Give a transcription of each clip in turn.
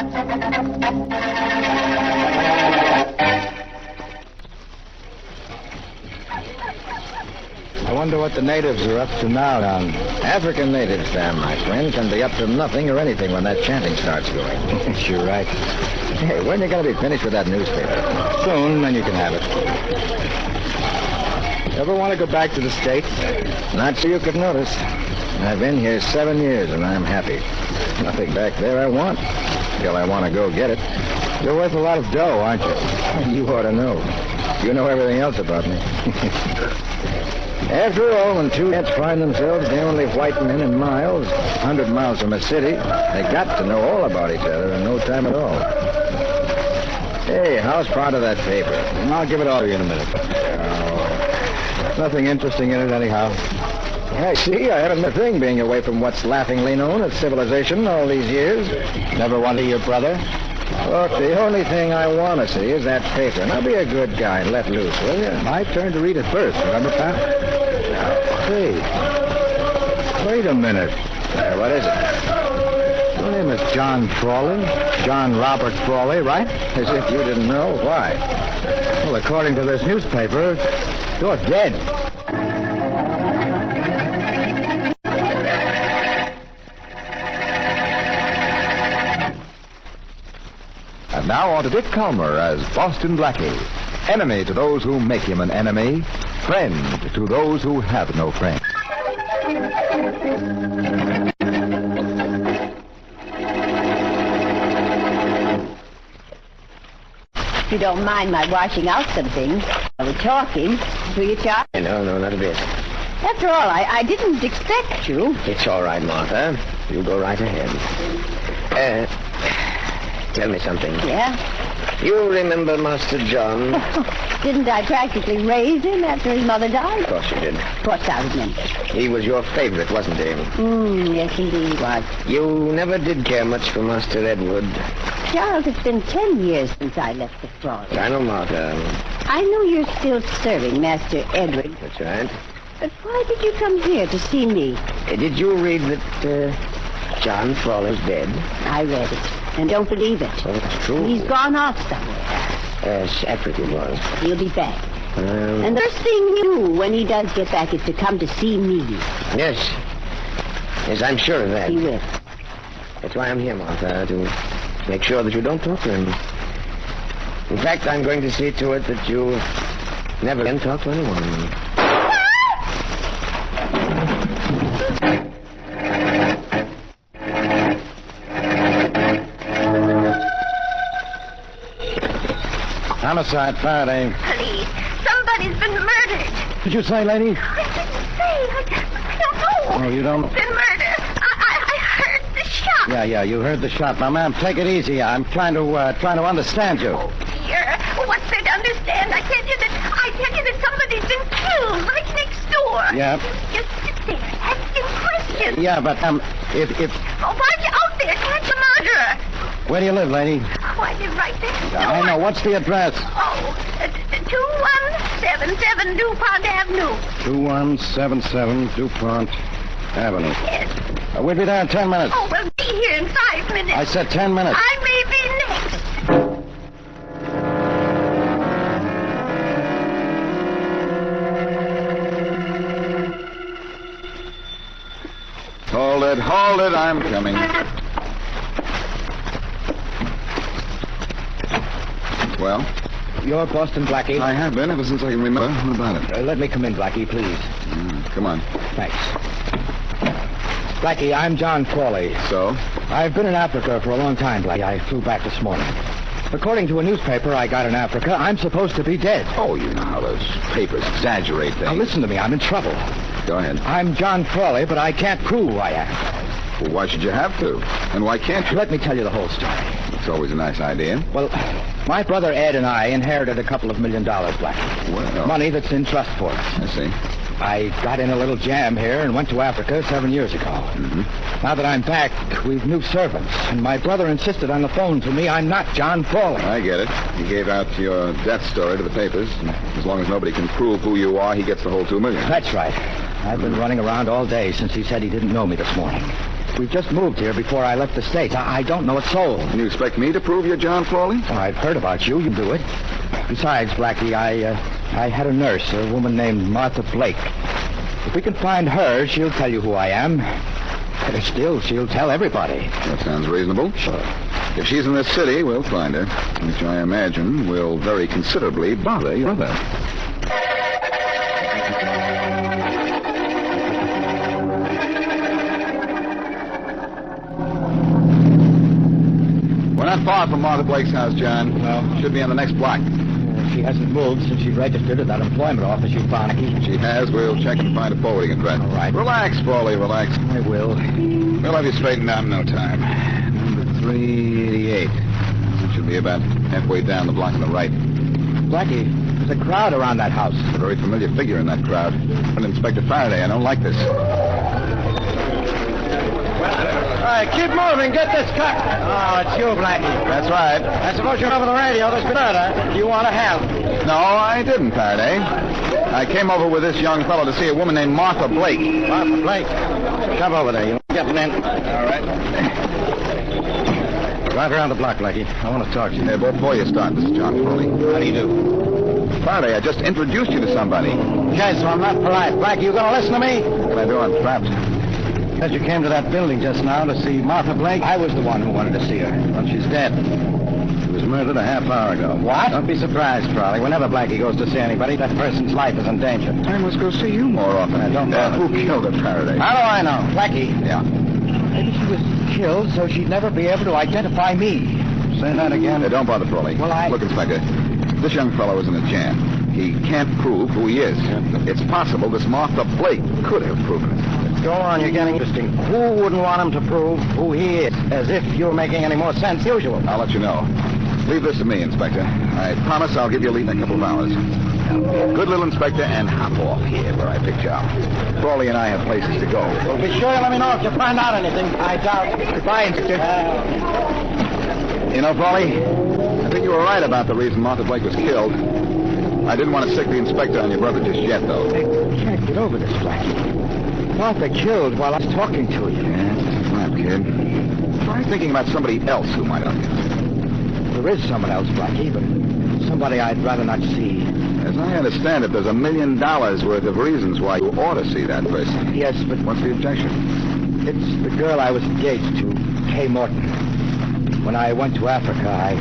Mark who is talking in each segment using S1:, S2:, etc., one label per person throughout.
S1: I wonder what the natives are up to now down.
S2: African natives, Sam, my friend, can be up to nothing or anything when that chanting starts going.
S1: You're right.
S2: Hey, when are you going to be finished with that newspaper?
S1: Soon, then you can have it. Ever want to go back to the States?
S2: Not so you could notice. I've been here 7 years, and I'm happy. Nothing back there I want. Till I want to go get it.
S1: You're worth a lot of dough, aren't you?
S2: You ought to know. You know everything else about me. After all, when two cats find themselves the only white men in miles, 100 miles from a city, they got to know all about each other in no time at all. Hey, how's part of that paper?
S1: I'll give it all to you in a minute. Nothing interesting in it, anyhow.
S2: I see. I haven't a thing being away from what's laughingly known as civilization all these years.
S1: Never want to see your brother?
S2: Look, the only thing I want to see is that paper. Now, be a good guy and let loose, will you?
S1: My turn to read it first, remember, Pat? Hey, wait a minute.
S2: What is it?
S1: Your name is John Frawley? John Robert Frawley, right?
S2: As if you didn't know. Why?
S1: Well, according to this newspaper, you're dead.
S3: And now on to Dick Calmer as Boston Blackie. Enemy to those who make him an enemy. Friend to those who have no friend.
S4: If you don't mind my washing out some things, I was talking. Do you, Charles?
S2: No, not a bit.
S4: After all, I didn't expect you.
S2: It's all right, Martha. You go right ahead. Tell me something.
S4: Yeah?
S2: You remember Master John?
S4: Didn't I practically raise him after his mother died?
S2: Of course you did.
S4: Of course I remember.
S2: He was your favorite, wasn't he?
S4: Yes, indeed he was.
S2: You never did care much for Master Edward.
S4: Charles, it's been 10 years since I left the Frawley.
S2: I know, Martha.
S4: I know you're still serving Master Edward.
S2: That's right.
S4: But why did you come here to see me?
S2: Did you read that John Frawley's dead?
S4: I read it. And don't believe it.
S2: Oh, that's true.
S4: He's gone off somewhere.
S2: Yes, Africa was.
S4: He'll be back. And the first thing he'll do when he does get back is to come to see me.
S2: Yes. Yes, I'm sure of that.
S4: He will.
S2: That's why I'm here, Martha, to make sure that you don't talk to him. In fact, I'm going to see to it that you never again talk to anyone.
S1: Homicide, Faraday.
S5: Please, somebody's been murdered.
S1: Did you say, lady?
S5: I didn't say. I don't know.
S1: Oh, you don't?
S5: Been murdered. I heard the shot.
S1: Yeah, you heard the shot. Now, ma'am, take it easy. I'm trying to understand you.
S5: Oh, dear. What's there to understand? I tell you that somebody's been killed right next door.
S1: Yeah.
S5: Just sit there asking questions.
S1: Yeah, but, if...
S5: Oh, why are you out there? Catch the murderer.
S1: Where do you live, lady?
S5: Oh, I live right next door.
S1: I know. What's the address?
S5: Oh, 2177 DuPont Avenue.
S1: 2177 DuPont Avenue.
S5: Yes.
S1: We'll be there in 10 minutes.
S5: Oh, we'll be here in 5 minutes.
S1: I said 10 minutes.
S5: I may be next.
S3: Hold it, I'm coming. Well?
S1: You're Boston Blackie?
S3: I have been ever since I can remember. What about it?
S1: Let me come in, Blackie, please.
S3: Come on.
S1: Thanks. Blackie, I'm John Frawley.
S3: So?
S1: I've been in Africa for a long time, Blackie. I flew back this morning. According to a newspaper I got in Africa, I'm supposed to be dead.
S3: Oh, you know how those papers exaggerate things.
S1: Now, listen to me. I'm in trouble.
S3: Go ahead.
S1: I'm John Frawley, but I can't prove who I am.
S3: Well, why should you have to? And why can't you?
S1: Let me tell you the whole story.
S3: It's always a nice idea.
S1: Well, my brother Ed and I inherited a couple of $1 million, Blackie.
S3: Well.
S1: Money that's in trust for us.
S3: I see.
S1: I got in a little jam here and went to Africa 7 years ago.
S3: Mm-hmm.
S1: Now that I'm back, we've new servants. And my brother insisted on the phone to me I'm not John Frawley.
S3: I get it. You gave out your death story to the papers. As long as nobody can prove who you are, he gets the whole $2 million.
S1: That's right. I've been running around all day since he said he didn't know me this morning. We just moved here before I left the States. I don't know a soul.
S3: You expect me to prove you're John Frawley?
S1: Well, I've heard about you. You do it. Besides, Blackie, I had a nurse, a woman named Martha Blake. If we can find her, she'll tell you who I am. Better still, she'll tell everybody.
S3: That sounds reasonable.
S1: Sure.
S3: If she's in this city, we'll find her, which I imagine will very considerably bother your mother. We're not far from Martha Blake's house, John.
S1: No.
S3: Should be on the next block.
S1: She hasn't moved since she registered at that employment office you found.
S3: She has. We'll check and find a forwarding address.
S1: All right.
S3: Relax, Frawley, relax.
S1: I will.
S3: We'll have you straightened out in no time. Number 388. Should be about halfway down the block on the right.
S1: Blackie, there's a crowd around that house.
S3: A very familiar figure in that crowd. And Inspector Faraday, I don't like this.
S1: All right, keep moving. Get this cut. Oh, it's you, Blackie.
S3: That's right.
S1: I suppose you're over the radio. There's been murder. Do you want to help?
S3: No, I didn't, Faraday. I came over with this young fellow to see a woman named Martha Blake.
S1: Martha Blake. Come over there. You getting in?
S3: All right.
S1: Drive around the block, Blackie. I want to talk to you.
S3: Hey, before you start, this is John Frawley.
S1: How do you do?
S3: Faraday, I just introduced you to somebody.
S1: Okay, so I'm not polite. Blackie, you gonna listen to me?
S3: What can I do? I'm trapped.
S1: Said you came to that building just now to see Martha Blake. I was the one who wanted to see her. Well, she's dead. She was murdered a half hour ago. What? Don't be surprised, Frawley. Whenever Blackie goes to see anybody, that person's life is in danger.
S3: I must go see you more often.
S1: Don't bother.
S3: Who killed her, Faraday?
S1: How do I know? Blackie.
S3: Yeah.
S1: Maybe she was killed so she'd never be able to identify me. Say that again.
S3: Don't bother, Frawley.
S1: Well,
S3: Look, Inspector, this young fellow is in a jam. He can't prove who he is. It's possible this Martha Blake could have proven it.
S1: Go on, you're getting interesting. Who wouldn't want him to prove who he is? As if you're making any more sense than usual.
S3: I'll let you know. Leave this to me, Inspector. I promise I'll give you a lead in a couple of hours. Now, be a good little inspector and hop off here where I picked you up. Frawley and I have places to go.
S1: Well, be sure you let me know if you find out anything. I doubt. Goodbye, Inspector.
S3: You know, Frawley, I think you were right about the reason Martha Blake was killed. I didn't want to sick the inspector on your brother just yet, though.
S1: I can't get over this, Blackie. Martha killed while I was talking to you.
S3: Yeah, it's a trap, kid. Try thinking about somebody else who might have you.
S1: There is someone else, Blackie, but somebody I'd rather not see.
S3: As I understand it, there's $1 million worth of reasons why you ought to see that person.
S1: Yes, but
S3: What's the objection?
S1: it's the girl I was engaged to, Kay Morton. When I went to Africa, I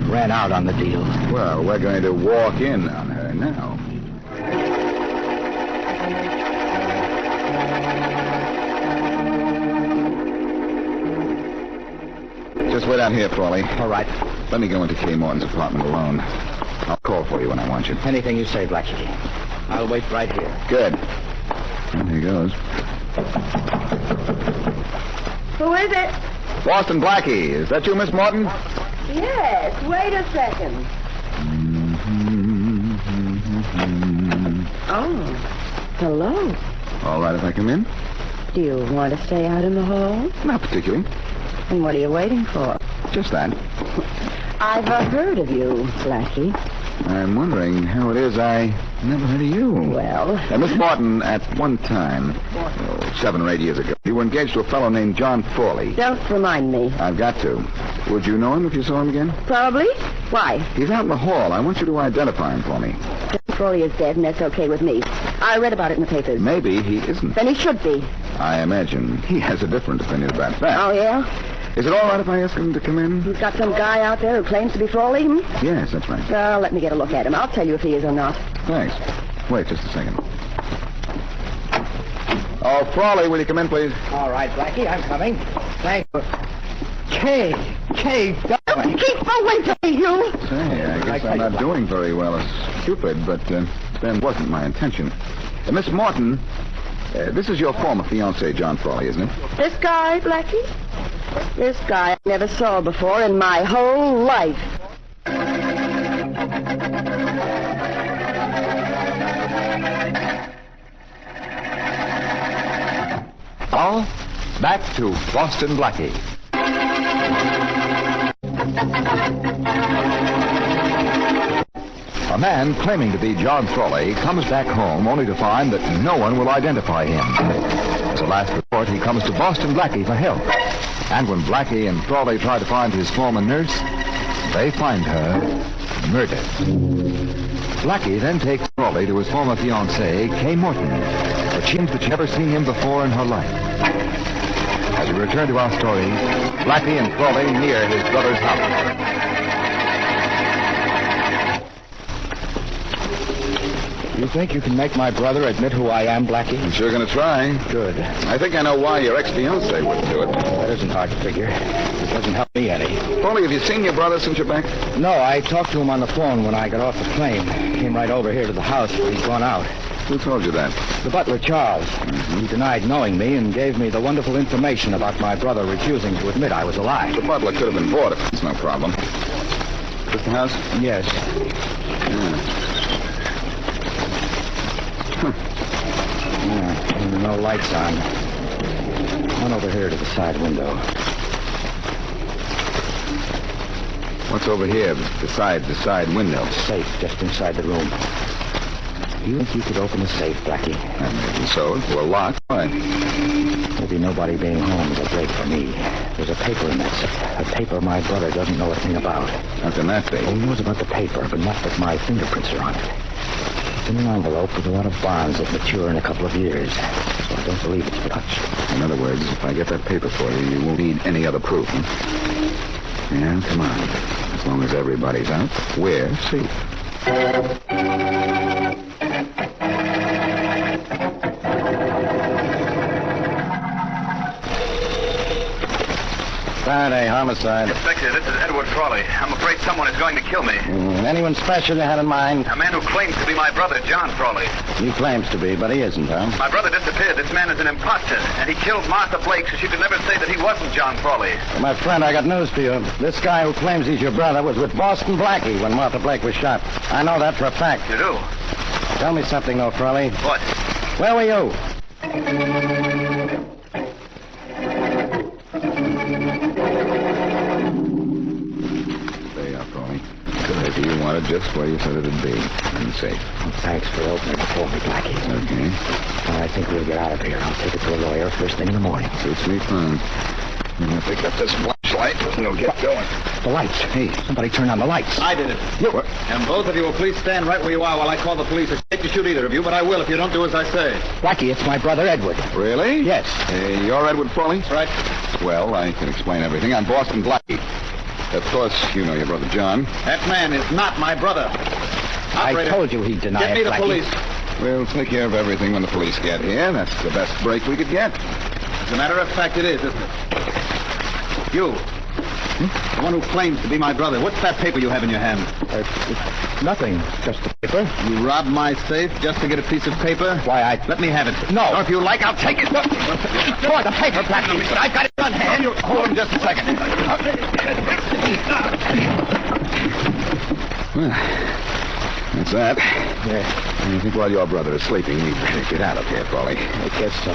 S1: ran out on the deal.
S3: Well, we're going to walk in on her now. Just wait out here, Frawley.
S1: All right.
S3: Let me go into Kay Morton's apartment alone. I'll call for you when I want you.
S1: Anything you say, Blackie. I'll wait right here.
S3: Good. Well, here goes.
S5: Who is it?
S3: Boston Blackie. Is that you, Miss Morton?
S5: Yes, wait a second. Oh, hello.
S3: All right if I come in?
S5: Do you want to stay out in the hall?
S3: Not particularly.
S5: And what are you waiting for?
S3: Just that.
S5: I've heard of you, Blackie.
S3: I'm wondering how it is I never heard of you.
S5: Well,
S3: Miss Morton, at one time, 7 or 8 years ago, you were engaged to a fellow named John Frawley.
S5: don't remind me.
S3: I've got to. Would you know him if you saw him again?
S5: Probably. Why?
S3: He's out in the hall. I want you to identify him for me.
S5: John Frawley is dead, and that's okay with me. I read about it in the papers.
S3: Maybe he isn't.
S5: Then he should be.
S3: I imagine he has a different opinion about that.
S5: Oh, yeah?
S3: Is it all right if I ask him to come in?
S5: He's got some guy out there who claims to be Frawley?
S3: Yes, that's right.
S5: Well, let me get a look at him. I'll tell you if he is or not.
S3: Thanks. Wait just a second. Oh, Frawley, will you come in, please?
S1: All right, Blackie, I'm coming. Thank you. Kay, darling.
S5: Keep away from me, you!
S3: Say, I guess I'm not doing very well as Cupid, but that wasn't my intention. Miss Morton, this is your former fiancé, John Frawley, isn't it?
S5: This guy, Blackie? This guy I never saw before in my whole life.
S3: Now, back to Boston Blackie. A man claiming to be John Frawley comes back home only to find that no one will identify him. As the last report short, he comes to Boston Blackie for help. And when Blackie and Frawley try to find his former nurse, they find her murdered. Blackie then takes Frawley to his former fiancée, Kay Morton, but she claims that she'd never seen him before in her life. As we return to our story, Blackie and Frawley near his brother's house.
S2: You think you can make my brother admit who I am, Blackie?
S3: I'm sure going to try.
S2: Good.
S3: I think I know why your ex-fiancée wouldn't do it.
S2: That isn't hard to figure. It doesn't help me any.
S3: Frawley, have you seen your brother since you're back?
S2: No, I talked to him on the phone when I got off the plane. Came right over here to the house, but he's gone out.
S3: Who told you that?
S2: The butler, Charles. He denied knowing me and gave me the wonderful information about my brother refusing to admit I was alive.
S3: The butler could have been bought if it's no problem. This the house?
S2: Yes. No lights on. One over here to the side window.
S3: What's over here? The side window.
S2: Safe just inside the room. You think you could open the safe, Blackie?
S3: Maybe so. We're locked. Why?
S2: Maybe nobody being home is a break for me. There's a paper in that safe. A paper my brother doesn't know a thing about.
S3: How can that be?
S2: He knows about the paper, but not that my fingerprints are on it. It's in an envelope with a lot of bonds that mature in a couple of years. So I don't believe it's touched.
S3: In other words, if I get that paper for you, you won't need any other proof. Yeah, come on. As long as everybody's out, we're safe.
S1: Faraday, homicide.
S6: Inspector, this is Edward Frawley. I'm afraid someone is going to kill me.
S1: Anyone special you had in mind?
S6: A man who claims to be my brother, John Frawley.
S1: He claims to be, but he isn't, huh?
S6: My brother disappeared. This man is an imposter, and he killed Martha Blake so she could never say that he wasn't John Frawley.
S1: Well, my friend, I got news for you. This guy who claims he's your brother was with Boston Blackie when Martha Blake was shot. I know that for a fact.
S6: You do?
S1: Tell me something, though, Frawley.
S6: What?
S1: Where were you?
S3: Stay up, Frawley. Good. You want it just where you said it'd be. And safe.
S2: Well, thanks for opening it for me, Blackie.
S3: Okay.
S2: I think we'll get out of here. I'll take it to a lawyer first thing in the morning.
S3: Suits me fine. I'm going to pick up this flashlight and we'll get going.
S2: The lights. Hey, somebody turn on the lights.
S6: I did it.
S3: You what?
S6: And both of you will please stand right where you are while I call the police. I hate to shoot either of you, but I will if you don't do as I say.
S2: Blackie, it's my brother Edward.
S3: Really?
S2: Yes.
S3: You're Edward Frawley?
S6: That's right.
S3: Well, I can explain everything. I'm Boston Blackie. Of course, you know your brother John.
S6: That man is not my brother.
S2: I
S6: Operator,
S2: told you he'd deny
S6: get me
S2: it,
S6: the
S2: Blackie.
S6: police.
S3: We'll take care of everything when the police get here. That's the best break we could get.
S6: As a matter of fact, it is, isn't it? You. The one who claims to be my brother. What's that paper you have in your hand?
S2: It's nothing. Just the paper.
S6: You robbed my safe just to get a piece of paper?
S2: Why,
S6: Let me have it.
S2: No.
S6: Or if you like, I'll take it.
S2: For the paper, Blackie. I've got it on hand.
S6: Hold him just a second.
S3: Well, that's that.
S2: Yeah,
S3: I think while your brother is sleeping, we better get out of here, Frawley.
S2: I guess so.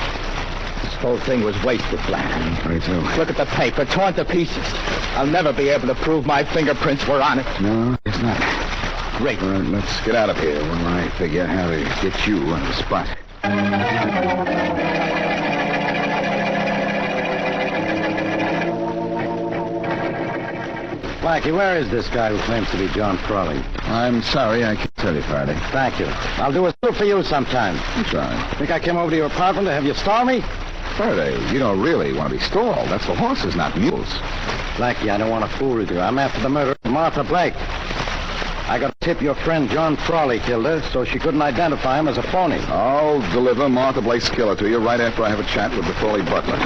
S2: This whole thing was wasted, Blackie.
S3: Me too.
S2: Look at the paper, torn to pieces. I'll never be able to prove my fingerprints were on it.
S3: No, it's not.
S2: Great.
S3: All right, let's get out of here while I figure how to get you on the spot.
S1: Blackie, where is this guy who claims to be John Frawley?
S3: I'm sorry, I can't tell you, Faraday.
S1: Thank you. I'll do a suit for you sometime.
S3: I'm sorry.
S1: Think I came over to your apartment to have you stall me?
S3: Faraday, you don't really want to be stalled. That's for horses, not mules.
S1: Blackie, I don't want to fool with you. I'm after the murder of Martha Blake. I got a tip your friend John Frawley killed her, so she couldn't identify him as a phony.
S3: I'll deliver Martha Blake's killer to you right after I have a chat with the Frawley butler.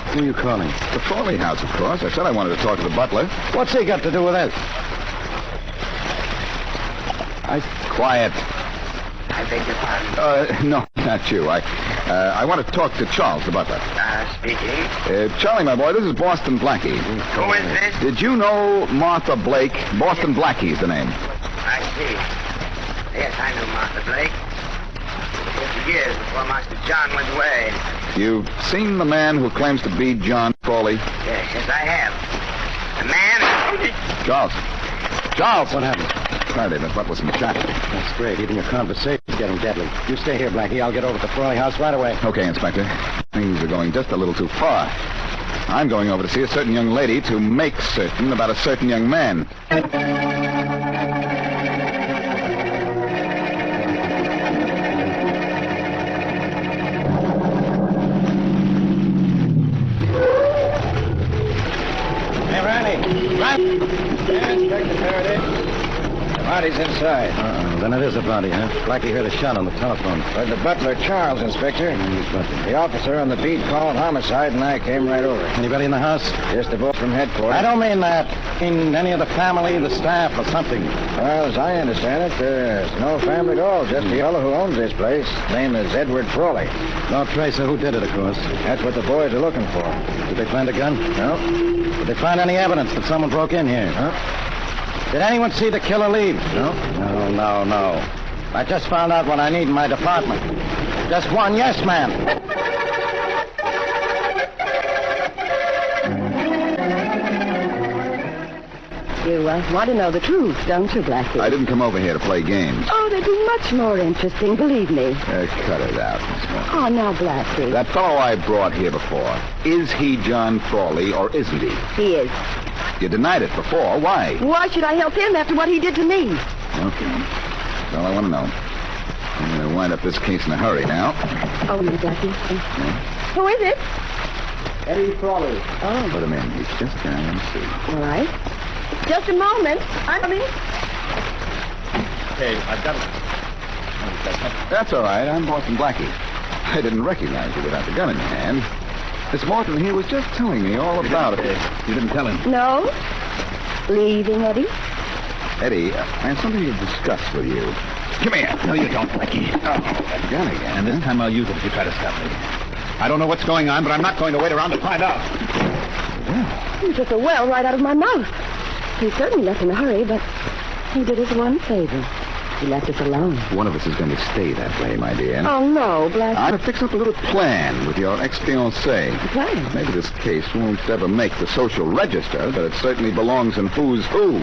S1: Who are you calling?
S3: The Frawley house, of course. I said I wanted to talk to the butler.
S1: What's he got to do with this?
S3: Quiet.
S7: I beg your pardon.
S3: No, not you. I want to talk to Charles, the butler.
S7: Speaking.
S3: Charlie, my boy, this is Boston Blackie.
S7: Who is this?
S3: Did you know Martha Blake? Boston Blackie's the name.
S7: I see. Yes, I knew Martha Blake. 50 years before Master John went away.
S3: You've seen the man who claims to be John Frawley?
S7: Yes, I have. The man...
S3: Charles. Charles!
S1: What happened?
S3: Friday, the butler's been shot.
S1: That's great. Even your conversation's getting deadly. You stay here, Blackie. I'll get over to the Frawley house right away.
S3: Okay, Inspector. Things are going just a little too far. I'm going over to see a certain young lady to make certain about a certain young man.
S1: Hey, Randy. Randy.
S2: Yeah, Inspector Faraday. Body's inside.
S1: Then it is a body, huh? Blackie heard a shot on the telephone.
S2: Heard the butler, Charles, Inspector. The officer on the beat called homicide, and I came right over.
S1: Anybody in the house?
S2: Just a boat from headquarters.
S1: I don't mean that. I mean any of the family, the staff, or something.
S2: Well, as I understand it, there's no family at all. Just the fellow who owns this place. Name is Edward Frawley.
S1: No trace of who did it, of course.
S2: That's what the boys are looking for.
S1: Did they find a gun?
S2: No?
S1: Did they find any evidence that someone broke in here?
S2: No?
S1: Did anyone see the killer leave?
S2: No?
S1: No. I just found out what I need in my department. Just one yes man.
S4: You want to know the truth, don't you, Blackie?
S3: I didn't come over here to play games.
S4: Oh, they'd be much more interesting, believe me.
S3: Cut it out, Miss Moore.
S4: Oh, now, Blackie.
S3: That fellow I brought here before, is he John Frawley or isn't he?
S4: He is.
S3: You denied it before. Why?
S4: Why should I help him after what he did to me?
S3: Okay. That's all I want to know. I'm going to wind up this case in a hurry now.
S4: Oh, no, Blackie. Who is it?
S2: Eddie Frawley.
S4: Oh,
S3: Put him in. He's just down and see.
S4: all right. Just a moment. I'm coming.
S6: Hey, I've got it.
S3: That's all right. I'm Boston Blackie. I didn't recognize you without the gun in your hand. Miss Morton here was just telling me all about it.
S6: You didn't tell him.
S4: No? Leaving, Eddie?
S3: Eddie, I have something to discuss with you.
S6: Come here. No, you don't, Blackie.
S3: Oh, that gun again.
S6: And this time I'll use it if you try to stop me. I don't know what's going on, but I'm not going to wait around to find out.
S4: You took the well right out of my mouth. He certainly left in a hurry, but he did us one favor. He left us alone.
S3: One of us is going to stay that way, my dear.
S4: Oh, no, Blackie.
S3: I'm going to fix up a little plan with your ex-fiancée.
S4: Plan?
S3: Maybe this case won't ever make the social register, but it certainly belongs in Who's Who.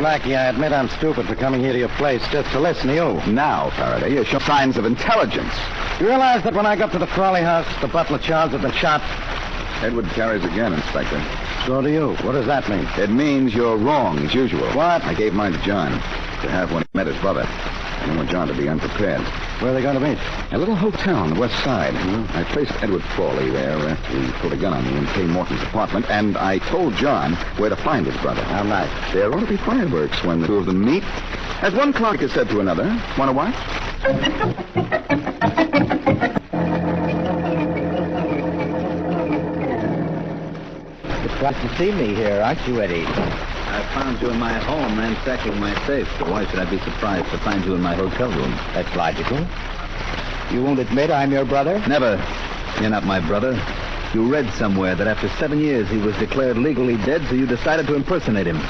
S1: Blackie, I admit I'm stupid for coming here to your place just to listen to you.
S3: Now, Faraday, you show signs of intelligence.
S1: You realize that when I got to the Frawley house, the butler Charles had been shot?
S3: Edward carries a gun, Inspector.
S1: So do you. What does that mean?
S3: It means you're wrong, as usual.
S1: What?
S3: I gave mine to John to have when he met his brother. I didn't want John to be unprepared.
S1: Where are they going to meet?
S3: A little hotel on the west side. I placed Edward Frawley there after he pulled a gun on me in Kay Morton's apartment, and I told John where to find his brother.
S1: How nice.
S3: There ought to be fireworks when the two of them meet. As one clerk has said to another, want to watch?
S2: Surprised to see me here, aren't you, Eddie?
S6: I found you in my home ransacking my safe, so why should I be surprised to find you in my hotel room?
S2: That's logical. You won't admit I'm your brother?
S6: Never. You're not my brother. You read somewhere that after 7 years he was declared legally dead, so you decided to impersonate him.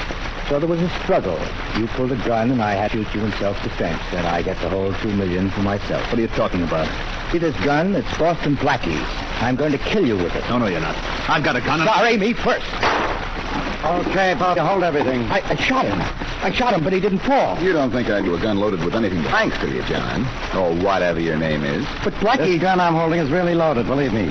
S2: So there was a struggle. You pulled a gun, and I had to shoot you in self-defense, and I get the whole $2 million for myself.
S6: What are you talking about?
S2: See this gun? It's Boston Blackie's. I'm going to kill you with it.
S6: No, you're not. I've got a gun.
S2: Sorry, me first.
S1: Okay, Bob, hold everything.
S2: I shot him. I shot him, but he didn't fall.
S3: You don't think I'd do a gun loaded with anything but thanks to you, John, or whatever your name is.
S2: But Blackie...
S1: This gun I'm holding is really loaded, believe me.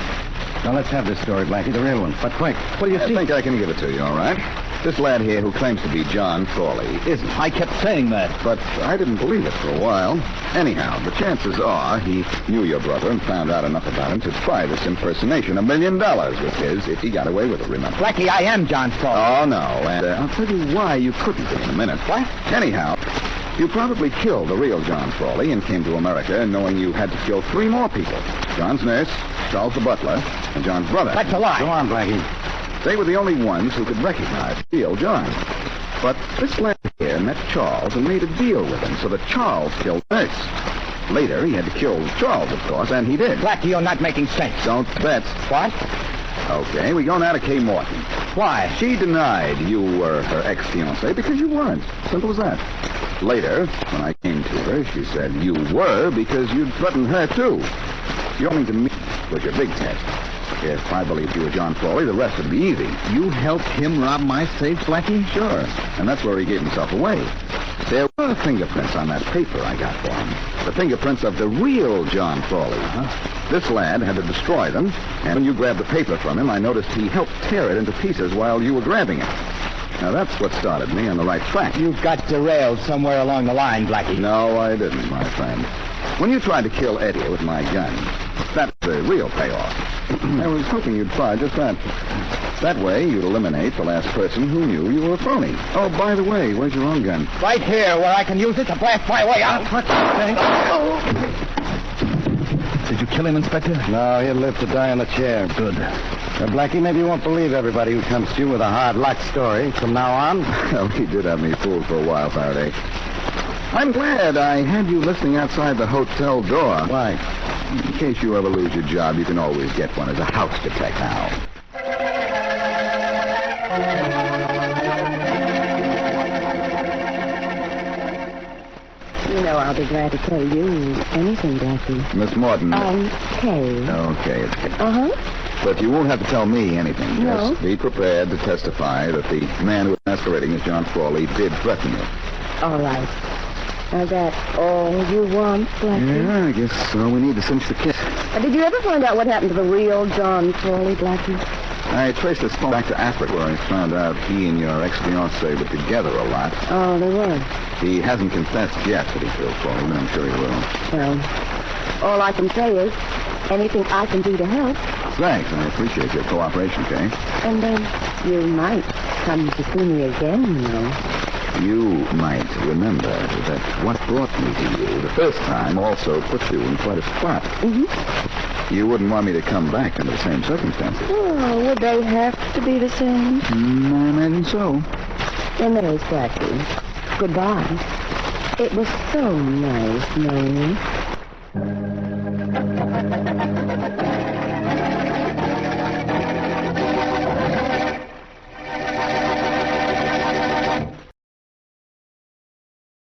S1: Now, let's have this story, Blackie, the real one. But quick.
S3: What do you think? I think I can give it to you, all right? This lad here who claims to be John Frawley isn't.
S6: I kept saying that.
S3: But I didn't believe it for a while. Anyhow, the chances are he knew your brother and found out enough about him to try this impersonation. $1 million was his if he got away with it, remember?
S2: Blackie, I am John Frawley.
S3: Oh, no. And I'll tell you why you couldn't be in a minute.
S2: What?
S3: Anyhow, you probably killed the real John Frawley and came to America knowing you had to kill 3 more people. John's nurse, Charles the butler, and John's brother.
S2: That's a lie.
S1: Go on, Blackie.
S3: They were the only ones who could recognize real John. But this lad here met Charles and made a deal with him so that Charles killed the nurse. Later, he had to kill Charles, of course, and he did.
S2: Blackie, you're not making sense.
S3: Don't bet.
S2: What?
S3: Okay, we go now to Kay Morton.
S2: Why?
S3: She denied you were her ex-fiancé because you weren't. Simple as that. Later, when I came to her, she said you were because you'd threatened her, too. Going to me was your big test. If I believed you were John Frawley, the rest would be easy.
S6: You helped him rob my safe, Blackie?
S3: Sure. And that's where he gave himself away.
S6: There were fingerprints on that paper I got for him. The fingerprints of the real John Frawley. This lad had to destroy them, and when you grabbed the paper from him, I noticed he helped tear it into pieces while you were grabbing it. Now, that's what started me on the right track.
S1: You got derailed somewhere along the line, Blackie.
S6: No, I didn't, my friend. When you tried to kill Eddie with my gun, that's the real payoff. I was hoping you'd try just that. That way, you'd eliminate the last person who knew you were a phony. Oh, by the way, where's your own gun?
S1: Right here, where I can use it to blast my way out.
S6: Did you kill him, Inspector?
S1: No, he'll live to die in the chair.
S6: Good.
S1: Blackie, maybe you won't believe everybody who comes to you with a hard luck story from now on.
S6: Well, he did have me fooled for a while, Faraday. I'm glad I had you listening outside the hotel door.
S1: Why?
S6: In case you ever lose your job, you can always get one as a house detective now.
S4: You know I'll be glad to tell you anything, Blackie.
S6: Miss Morton.
S4: Kay.
S6: Okay, it's okay.
S4: Uh-huh.
S6: But you won't have to tell me anything.
S4: No.
S6: Just be prepared to testify that the man who was masquerading as John Frawley did threaten you.
S4: All right. Is that all you want, Blackie?
S6: Yeah, I guess so. We need to cinch the kit.
S4: Did you ever find out what happened to the real John Frawley, Blackie?
S6: I traced this phone back to Africa, where I found out he and your ex-fiancée were together a lot.
S4: Oh, they were.
S6: He hasn't confessed yet that he killed Frawley, but I'm sure he will.
S4: Well, all I can say is anything I can do to help.
S6: Thanks. I appreciate your cooperation, Kay.
S4: And you might come to see me again, you know.
S6: You might remember that what brought me to you the first time also put you in quite a spot.
S4: Mm-hmm.
S6: You wouldn't want me to come back under the same circumstances.
S4: Oh, would they have to be the same?
S6: I imagine so.
S4: Then there is Blackie. Goodbye. It was so nice knowing you.